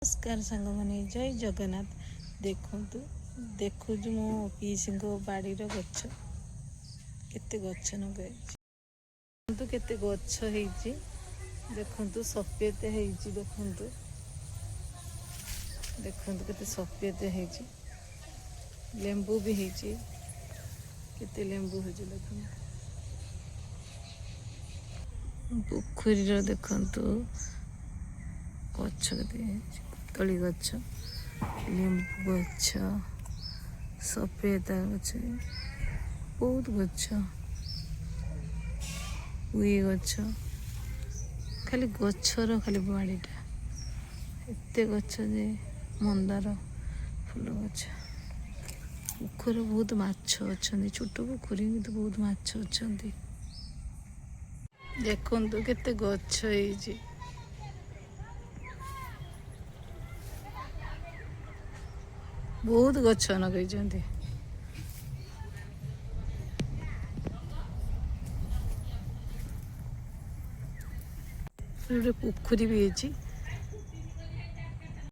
नमस्कार सांग मैंने जय जगन्नाथ। देखु देखु मो पीसी बाड़ी गच केते गच नगाई केते गच देखु सफेद देखु देखु केते सफेद लेंबू भी केते लेंबू देखु पोखरी देखु गच कदली गच लेंबू गच सफेदा गच बहुत गच उई गच खाली गचर खाली बाड़ीटा एत गच जे मंदार फूल गच पोखर बहुत माछ अच्छा छोट पोखरी कि बहुत माछ अच्छा देखु केते गच बहुत गच लगे पोखरी भी है